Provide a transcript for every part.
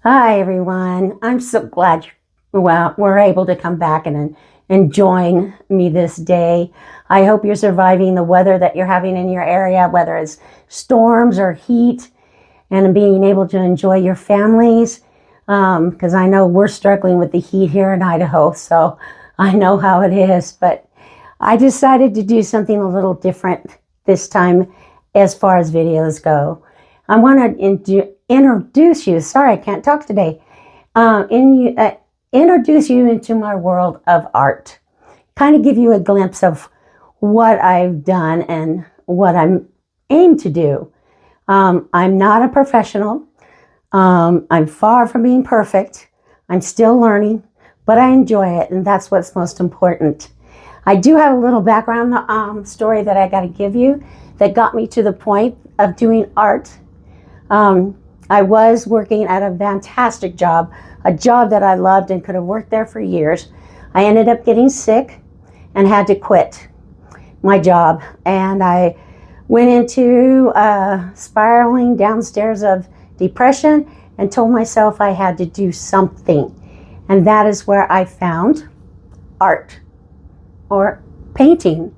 Hi, everyone. I'm so glad we're able to come back and join me this day. I hope you're surviving the weather that you're having in your area, whether it's storms or heat, and being able to enjoy your families. Because I know we're struggling with the heat here in Idaho, so I know how it is. But I decided to do something a little different this time as far as videos go. I want to introduce you. Sorry, I can't talk today. Introduce you into my world of art. Kind of give you a glimpse of what I've done and what I'm aimed to do. I'm not a professional. I'm far from being perfect. I'm still learning, but I enjoy it, and that's what's most important. I do have a little background story that I got to give you that got me to the point of doing art. I was working at a fantastic job, a job that I loved and could have worked there for years. I ended up getting sick and had to quit my job. And I went into spiraling downstairs of depression and told myself I had to do something. And that is where I found art or painting.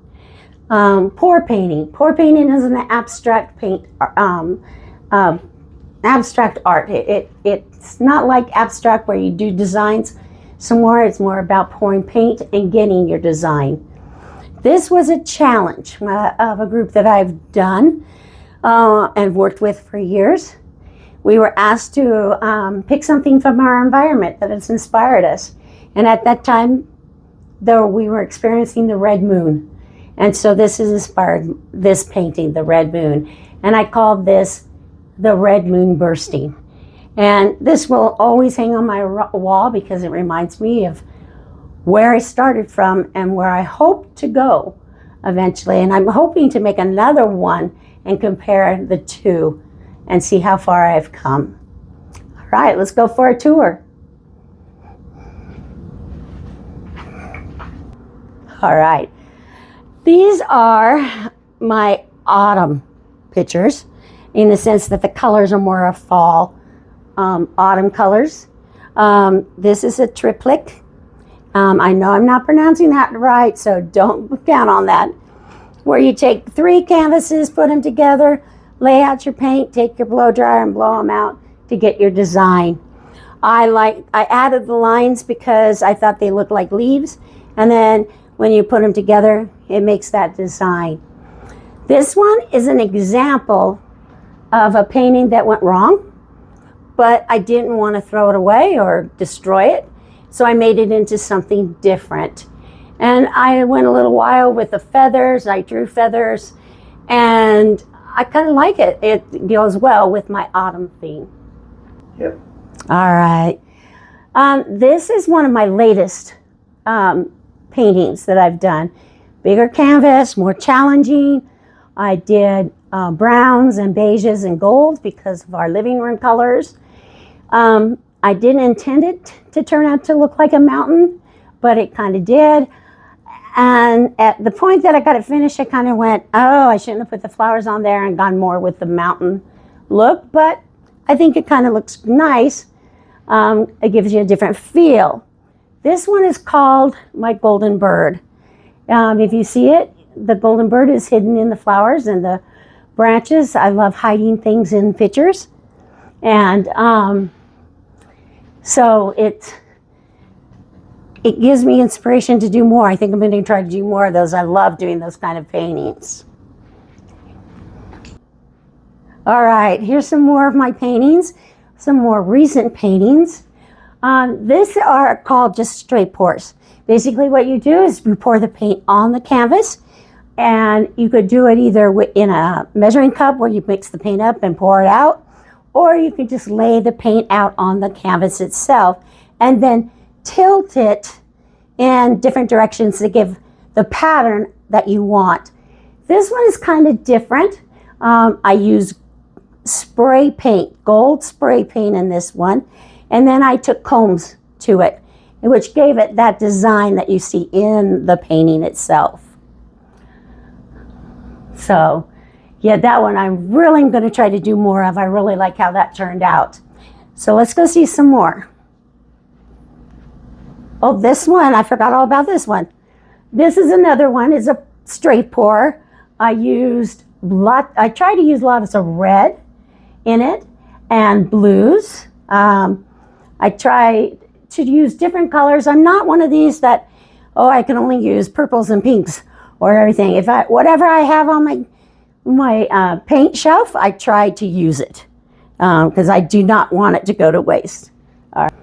Pour painting. Pour painting is an abstract abstract art. It's not like abstract where you do designs somewhere. It's more about pouring paint and getting your design. This was a challenge of a group that I've done and worked with for years. We were asked to pick something from our environment that has inspired us. And at that time, though, we were experiencing the red moon. And so this has inspired this painting, the red moon. And I called this the red moon bursting. And this will always hang on my wall because it reminds me of where I started from and where I hope to go eventually. And I'm hoping to make another one and compare the two and see how far I've come. All right, let's go for a tour. All right, these are my autumn pictures, in the sense that the colors are more of fall, autumn colors. This is a triptych. I know I'm not pronouncing that right, so don't count on that. Where you take 3 canvases, put them together, lay out your paint, take your blow dryer and blow them out to get your design. I added the lines because I thought they looked like leaves, and then when you put them together, it makes that design. This one is an example of a painting that went wrong, but I didn't want to throw it away or destroy it, so I made it into something different. And I went a little while with the feathers. I drew feathers, and I kind of like it. It goes well with my autumn theme. Yep. All right. This is one of my latest paintings that I've done. Bigger canvas, more challenging. I did browns and beiges and golds because of our living room colors. I didn't intend it to turn out to look like a mountain, but it kind of did. And at the point that I got it finished, I kind of went, oh, I shouldn't have put the flowers on there and gone more with the mountain look, but I think it kind of looks nice. It gives you a different feel. This one is called my golden bird. If you see it, the golden bird is hidden in the flowers and the branches. I love hiding things in pictures. And so it gives me inspiration to do more. I think I'm going to try to do more of those. I love doing those kind of paintings. All right, here's some more of my paintings, some more recent paintings. These are called just straight pours. Basically what you do is you pour the paint on the canvas, and you could do it either in a measuring cup where you mix the paint up and pour it out, or you could just lay the paint out on the canvas itself and then tilt it in different directions to give the pattern that you want. This one is kind of different. I use spray paint, gold spray paint in this one, and then I took combs to it, which gave it that design that you see in the painting itself. So yeah, that one I'm really going to try to do more of. I really like how that turned out. So let's go see some more. Oh, this one, I forgot all about this one. This is another one, it's a straight pour. I try to use lots of red in it and blues. I try to use different colors. I'm not one of these that, I can only use purples and pinks or everything. Whatever I have on my paint shelf, I try to use it because I do not want it to go to waste. All right.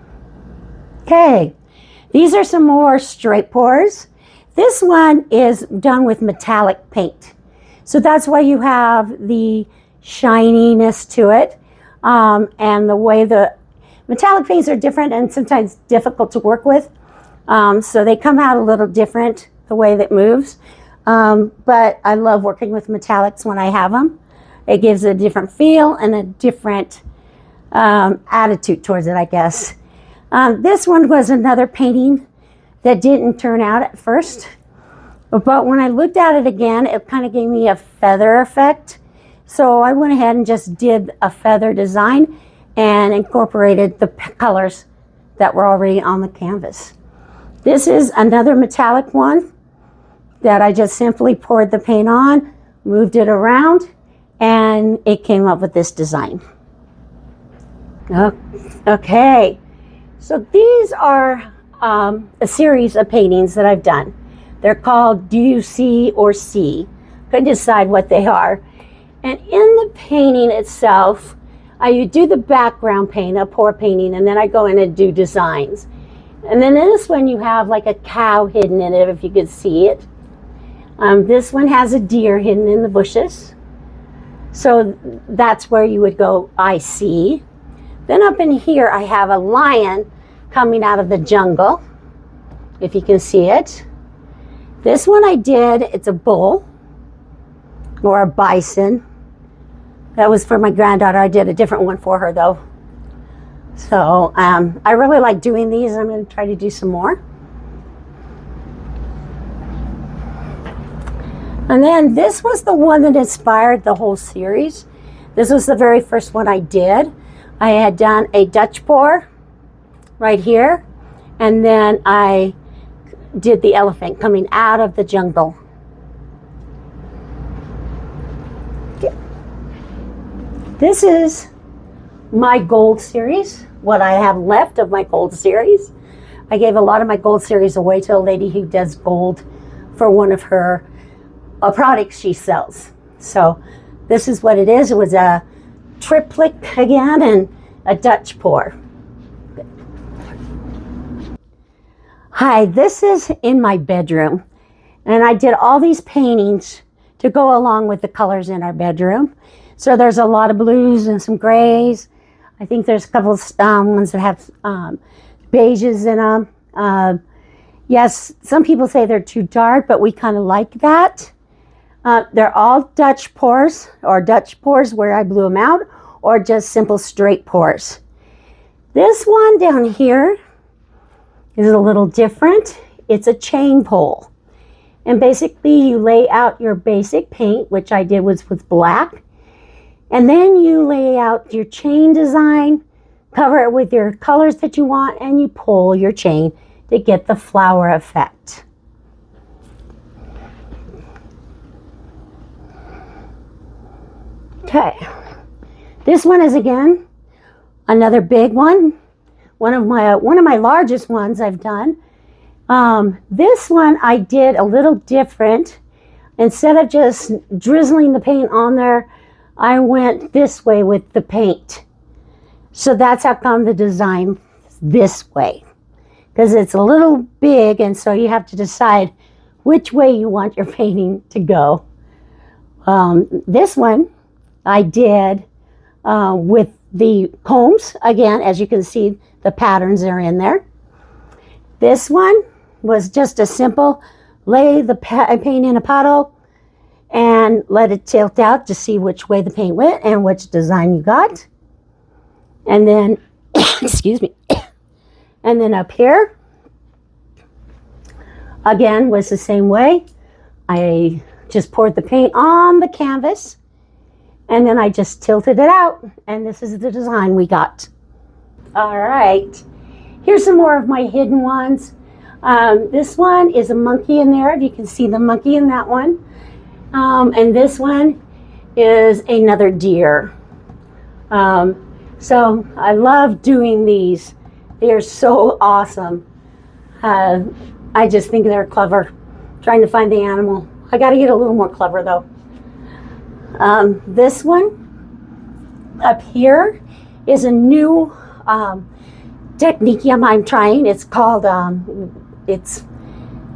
Okay, these are some more straight pours. This one is done with metallic paint. So that's why you have the shininess to it. And the way the metallic paints are different and sometimes difficult to work with. So they come out a little different, the way that moves. But I love working with metallics when I have them. It gives a different feel and a different attitude towards it, I guess. This one was another painting that didn't turn out at first. But when I looked at it again, it kind of gave me a feather effect. So I went ahead and just did a feather design and incorporated the colors that were already on the canvas. This is another metallic one that I just simply poured the paint on, moved it around, and it came up with this design. Okay, so these are a series of paintings that I've done. They're called Do You See or See? Couldn't decide what they are. And in the painting itself, I do the background paint, a pour painting, and then I go in and do designs. And then in this one, you have like a cow hidden in it, if you could see it. This one has a deer hidden in the bushes. So that's where you would go, I see. Then up in here, I have a lion coming out of the jungle, if you can see it. This one I did, it's a bull or a bison. That was for my granddaughter. I did a different one for her though. So I really like doing these. I'm going to try to do some more. And then this was the one that inspired the whole series. This was the very first one I did. I had done a Dutch pour right here. And then I did the elephant coming out of the jungle. This is my gold series, what I have left of my gold series. I gave a lot of my gold series away to a lady who does gold for one of her products she sells. So this is what it is. It was a triplet again and a Dutch pour. Hi, this is in my bedroom, and I did all these paintings to go along with the colors in our bedroom. So there's a lot of blues and some grays. I think there's a couple of ones that have beiges in them. Yes, some people say they're too dark, but we kind of like that. They're all Dutch pours, or Dutch pours where I blew them out, or just simple straight pours. This one down here is a little different. It's a chain pole. And basically you lay out your basic paint, which I did was with black. And then you lay out your chain design, cover it with your colors that you want, and you pull your chain to get the flower effect. Okay, this one is again another big one. One of my largest ones I've done. This one I did a little different. Instead of just drizzling the paint on there, I went this way with the paint. So that's how come the design this way. Because it's a little big, and so you have to decide which way you want your painting to go. This one I did with the combs. Again, as you can see, the patterns are in there. This one was just a simple lay the paint in a puddle and let it tilt out to see which way the paint went and which design you got. And then, excuse me, and then up here, again, was the same way. I just poured the paint on the canvas and then I just tilted it out, and this is the design we got. All right. Here's some more of my hidden ones. This one is a monkey in there. If you can see the monkey in that one. And this one is another deer. So I love doing these. They are so awesome. I just think they're clever, trying to find the animal. I got to get a little more clever though. This one up here is a new technique I'm trying. It's called, it's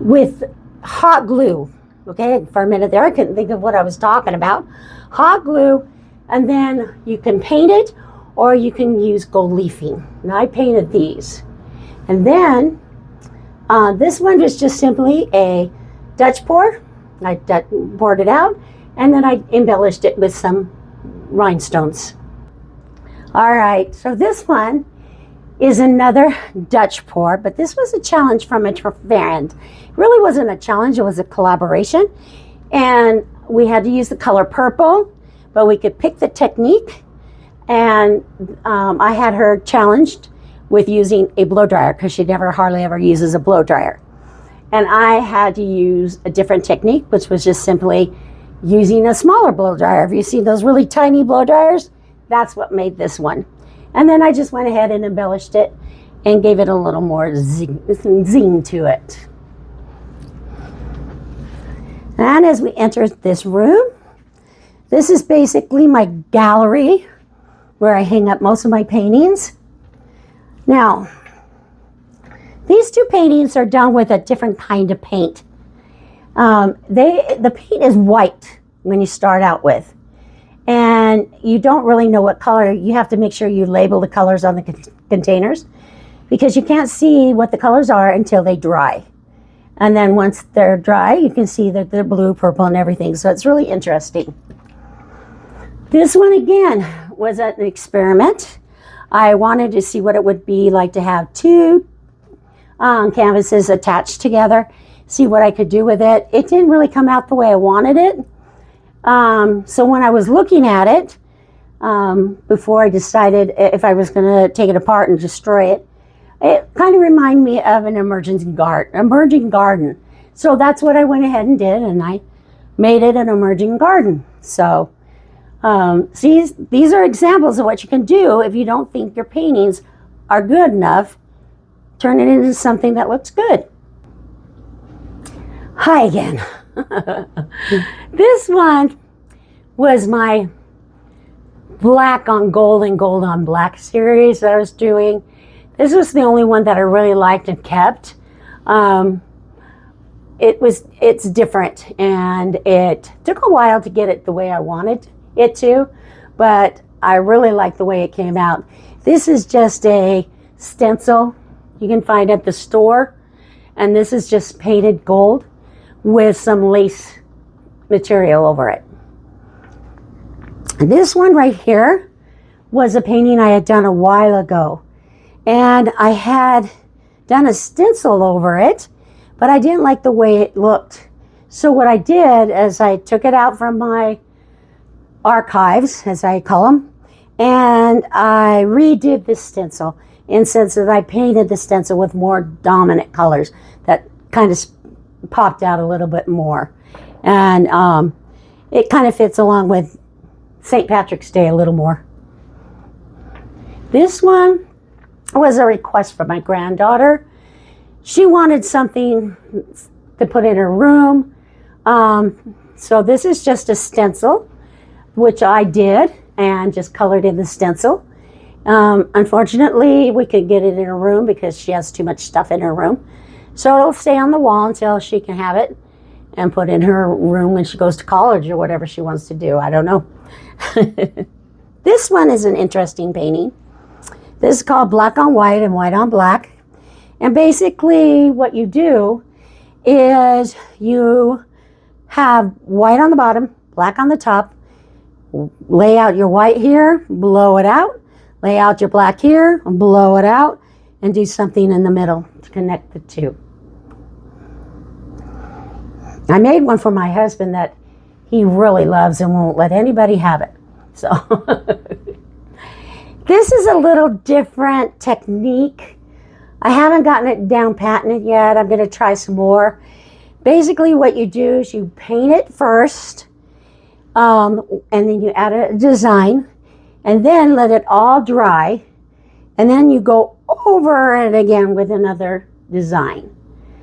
with hot glue. Okay, for a minute there, I couldn't think of what I was talking about. Hot glue, and then you can paint it, or you can use gold leafing. And I painted these. And then this one is just simply a Dutch pour. I poured it out, and then I embellished it with some rhinestones. All right, so this one is another Dutch pour, but this was a challenge from a friend. It really wasn't a challenge, it was a collaboration. And we had to use the color purple, but we could pick the technique. And I had her challenged with using a blow dryer because she never hardly ever uses a blow dryer. And I had to use a different technique, which was just simply using a smaller blow dryer. If you see those really tiny blow dryers, that's what made this one. And then I just went ahead and embellished it and gave it a little more zing to it. And as we enter this room, this is basically my gallery where I hang up most of my paintings. Now, these two paintings are done with a different kind of paint. The paint is white when you start out with. And you don't really know what color. You have to make sure you label the colors on the containers because you can't see what the colors are until they dry. And then once they're dry, you can see that they're blue, purple, and everything. So it's really interesting. This one, again, was an experiment. I wanted to see what it would be like to have two canvases attached together, see what I could do with it. It didn't really come out the way I wanted it. So when I was looking at it, before I decided if I was going to take it apart and destroy it, it kind of reminded me of an emerging garden. So that's what I went ahead and did, and I made it an emerging garden. So see, these are examples of what you can do if you don't think your paintings are good enough. Turn it into something that looks good. Hi again. This one was my black on gold and gold on black series that I was doing. This was the only one that I really liked and kept. It's different, and it took a while to get it the way I wanted it to, but I really like the way it came out. This is just a stencil you can find at the store, and this is just painted gold with some lace material over it. And this one right here was a painting I had done a while ago, and I had done a stencil over it, but I didn't like the way it looked. So what I did is I took it out from my archives, as I call them, and I redid this stencil in the sense that I painted the stencil with more dominant colors that kind of popped out a little bit more. And it kind of fits along with St. Patrick's Day a little more. This one was a request from my granddaughter. She wanted something to put in her room. So this is just a stencil, which I did and just colored in the stencil. Unfortunately, we could get it in her room because she has too much stuff in her room. So it'll stay on the wall until she can have it and put in her room when she goes to college or whatever she wants to do. I don't know. This one is an interesting painting. This is called Black on White and White on Black. And basically what you do is you have white on the bottom, black on the top, lay out your white here, blow it out, lay out your black here, blow it out, and do something in the middle to connect the two. I made one for my husband that he really loves and won't let anybody have it. So This is a little different technique. I haven't gotten it down patented yet. I'm going to try some more. Basically what you do is you paint it first, and then you add a design, and then let it all dry, and then you go over it again with another design.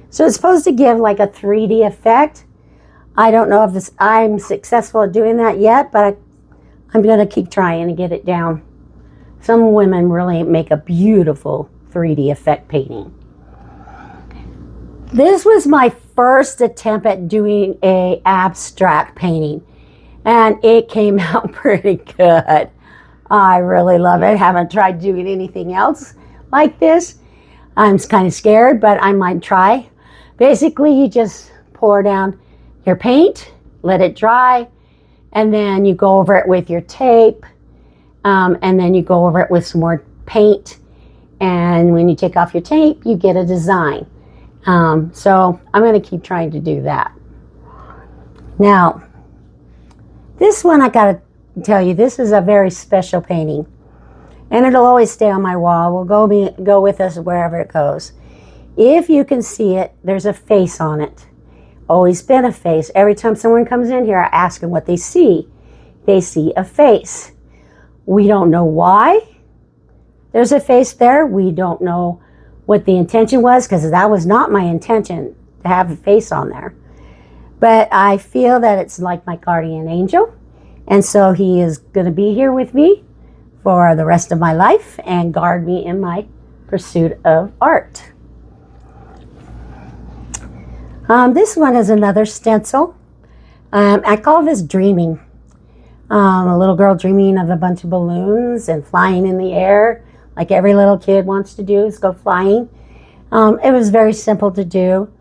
So it's supposed to give like a 3D effect. I don't know if I'm successful at doing that yet, but I'm going to keep trying to get it down. Some women really make a beautiful 3D effect painting. This was my first attempt at doing a abstract painting, and it came out pretty good. I really love it. Haven't tried doing anything else like this. I'm kind of scared, but I might try. Basically, you just pour down your paint, let it dry, and then you go over it with your tape, and then you go over it with some more paint, and when you take off your tape, you get a design. So I'm going to keep trying to do that. Now, this one I got to tell you, this is a very special painting, and it'll always stay on my wall. Will go with us wherever it goes. If you can see it, there's a face on it. Always been a face. Every time someone comes in here, I ask them what they see. They see a face. We don't know why there's a face there. We don't know what the intention was, because that was not my intention to have a face on there. But I feel that it's like my guardian angel, and so he is going to be here with me for the rest of my life and guard me in my pursuit of art. This one is another stencil. I call this dreaming. A little girl dreaming of a bunch of balloons and flying in the air, like every little kid wants to do, is go flying. It was very simple to do.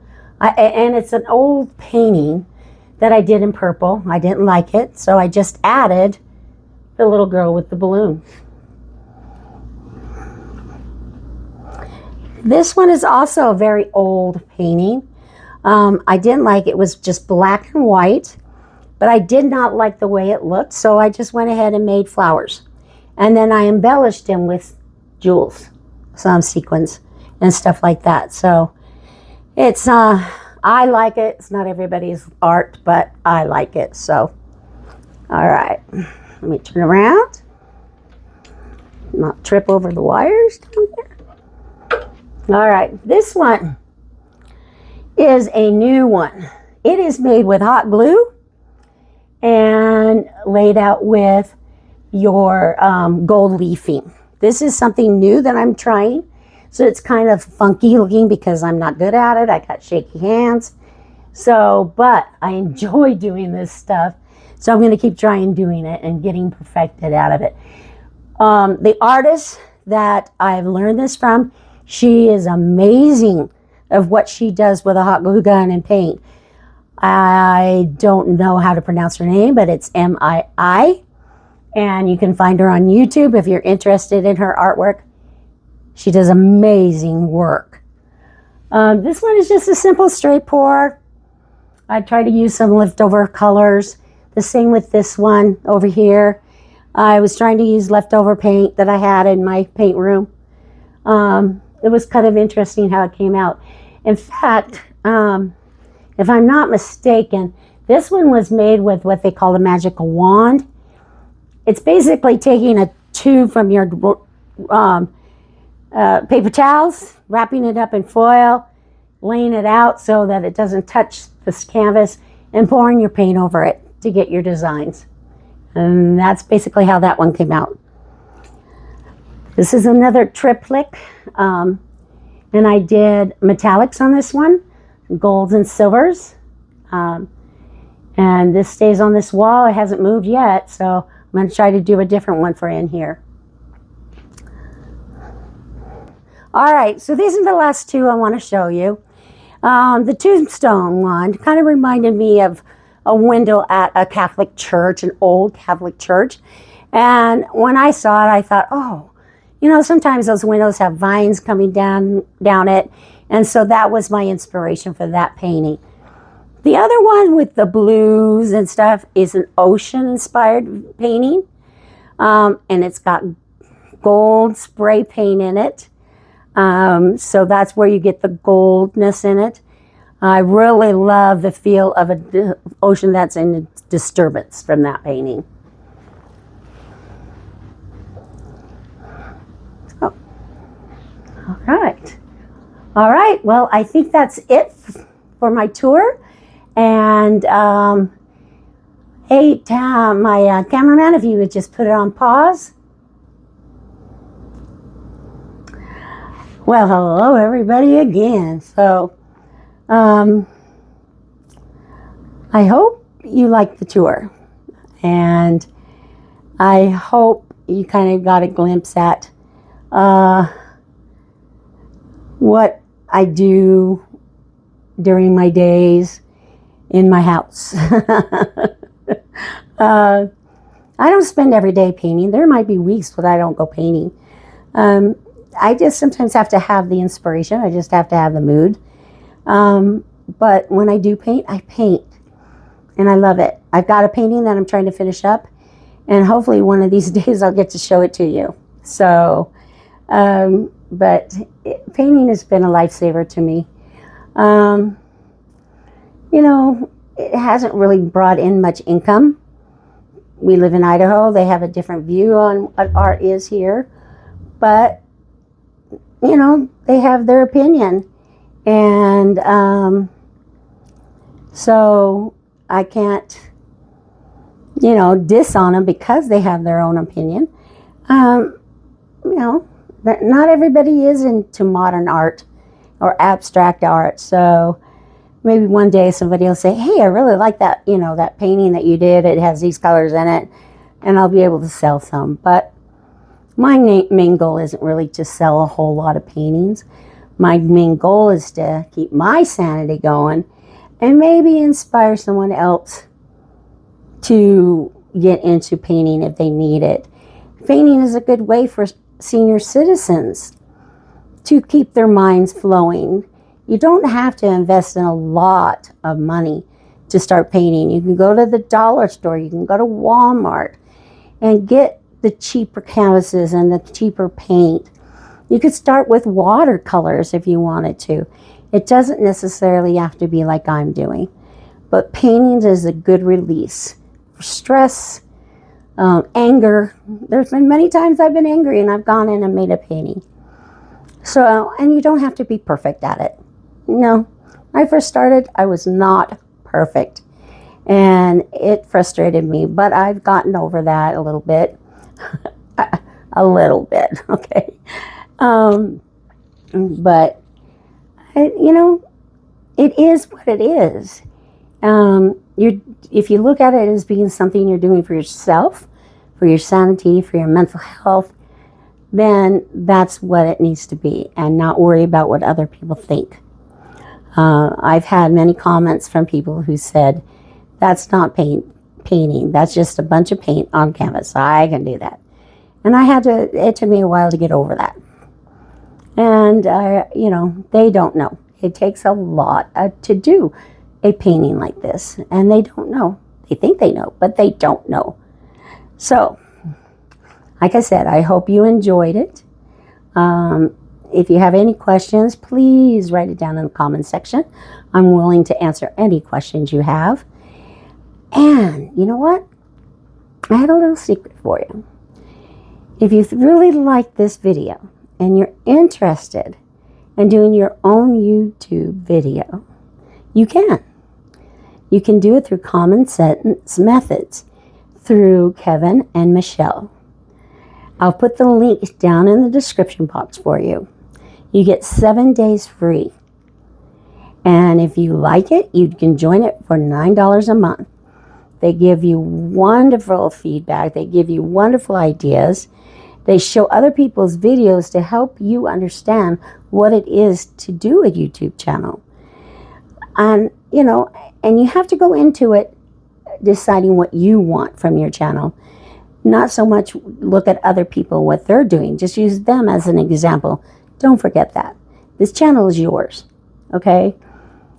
And it's an old painting that I did in purple. I didn't like it, so I just added the little girl with the balloon. This one is also a very old painting. I didn't like it. It was just black and white, but I did not like the way it looked, so I just went ahead and made flowers. And then I embellished them with jewels, some sequins and stuff like that. So it's, I like it. It's not everybody's art, but I like it. So, all right, let me turn around, not trip over the wires down there. All right, this one is a new one. It is made with hot glue and laid out with your gold leafing. This is something new that I'm trying. So it's kind of funky looking because I'm not good at it. I got shaky hands. So, but I enjoy doing this stuff. So I'm going to keep trying doing it and getting perfected out of it. The artist that I've learned this from, she is amazing of what she does with a hot glue gun and paint. I don't know how to pronounce her name, but it's M-I-I. And you can find her on YouTube if you're interested in her artwork. She does amazing work. This one is just a simple straight pour. I try to use some leftover colors. The same with this one over here. I was trying to use leftover paint that I had in my paint room. It was kind of interesting how it came out. In fact, if I'm not mistaken, this one was made with what they call a magical wand. It's basically taking a tube from your paper towels, wrapping it up in foil, laying it out so that it doesn't touch this canvas, and pouring your paint over it to get your designs. And that's basically how that one came out. This is another triptych, and I did metallics on this one, golds and silvers. And this stays on this wall. It hasn't moved yet, so I'm going to try to do a different one for in here. All right, so these are the last two I want to show you. The tombstone one kind of reminded me of a window at a Catholic church, an old Catholic church. And when I saw it, I thought, oh, you know, sometimes those windows have vines coming down it. And so that was my inspiration for that painting. The other one with the blues and stuff is an ocean-inspired painting. And it's got gold spray paint in it. So that's where you get the goldness in it. I really love the feel of an ocean that's in disturbance from that painting. Oh. All right. Well, I think that's it for my tour. And hey, my cameraman, if you would just put it on pause. Well, hello everybody again. So, I hope you liked the tour, and I hope you kind of got a glimpse at what I do during my days in my house. I don't spend every day painting. There might be weeks that I don't go painting. I just sometimes have to have the inspiration. I just have to have the mood. But when I do paint, I paint. And I love it. I've got a painting that I'm trying to finish up. And hopefully one of these days I'll get to show it to you. So, painting has been a lifesaver to me. You know, it hasn't really brought in much income. We live in Idaho. They have a different view on what art is here. But you know, they have their opinion, and so I can't, you know, diss on them because they have their own opinion. You know, not everybody is into modern art or abstract art, so maybe one day somebody will say, hey, I really like that, you know, that painting that you did. It has these colors in it, and I'll be able to sell some. But my main goal isn't really to sell a whole lot of paintings. My main goal is to keep my sanity going and maybe inspire someone else to get into painting if they need it. Painting is a good way for senior citizens to keep their minds flowing. You don't have to invest in a lot of money to start painting. You can go to the dollar store, you can go to Walmart and get the cheaper canvases and the cheaper paint. You could start with watercolors if you wanted to. It doesn't necessarily have to be like I'm doing. But painting is a good release for stress, anger. There's been many times I've been angry and I've gone in and made a painting. So, and you don't have to be perfect at it. No, when I first started, I was not perfect. And it frustrated me, but I've gotten over that a little bit. A little bit, okay. But, you know, it is what it is. If you look at it as being something you're doing for yourself, for your sanity, for your mental health, then that's what it needs to be, and not worry about what other people think. I've had many comments from people who said, that's not painting, that's just a bunch of paint on canvas. I can do that. And it took me a while to get over that. And, you know, they don't know. It takes a lot to do a painting like this. And they don't know. They think they know, but they don't know. So, like I said, I hope you enjoyed it. If you have any questions, please write it down in the comments section. I'm willing to answer any questions you have. And, you know what? I had a little secret for you. If you really like this video and you're interested in doing your own YouTube video, you can. You can do it through common sense methods through Kevin and Michelle. I'll put the link down in the description box for you. You get 7 days free. And if you like it, you can join it for $9 a month. They give you wonderful feedback. They give you wonderful ideas. They show other people's videos to help you understand what it is to do a YouTube channel. And, you know, and you have to go into it deciding what you want from your channel. Not so much look at other people, what they're doing. Just use them as an example. Don't forget that. This channel is yours, okay?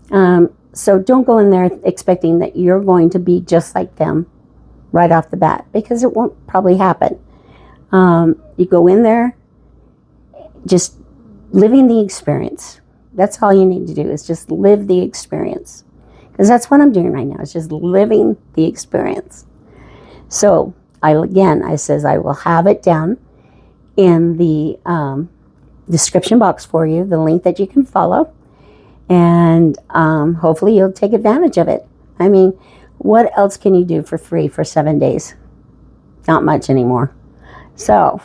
So don't go in there expecting that you're going to be just like them right off the bat, because it won't probably happen. You go in there, just living the experience. That's all you need to do, is just live the experience. Because that's what I'm doing right now. It's just living the experience. So I says I will have it down in the description box for you, the link that you can follow. And hopefully you'll take advantage of it. I mean, what else can you do for free for 7 days? Not much anymore. So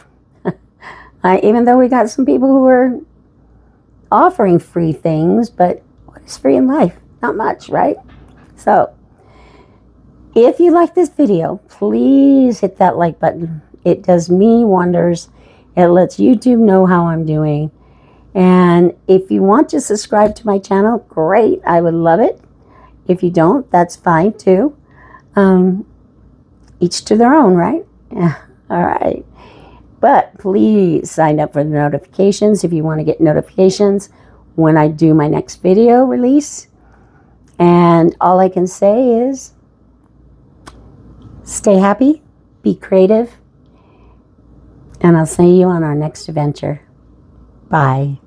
even though we got some people who are offering free things, but what is free in life? Not much, right? So if you like this video, please hit that like button. It does me wonders. It lets YouTube know how I'm doing. And if you want to subscribe to my channel, great. I would love it. If you don't, that's fine too. Each to their own, right? Yeah. All right. But please sign up for the notifications if you want to get notifications when I do my next video release. And all I can say is stay happy, be creative, and I'll see you on our next adventure. Bye.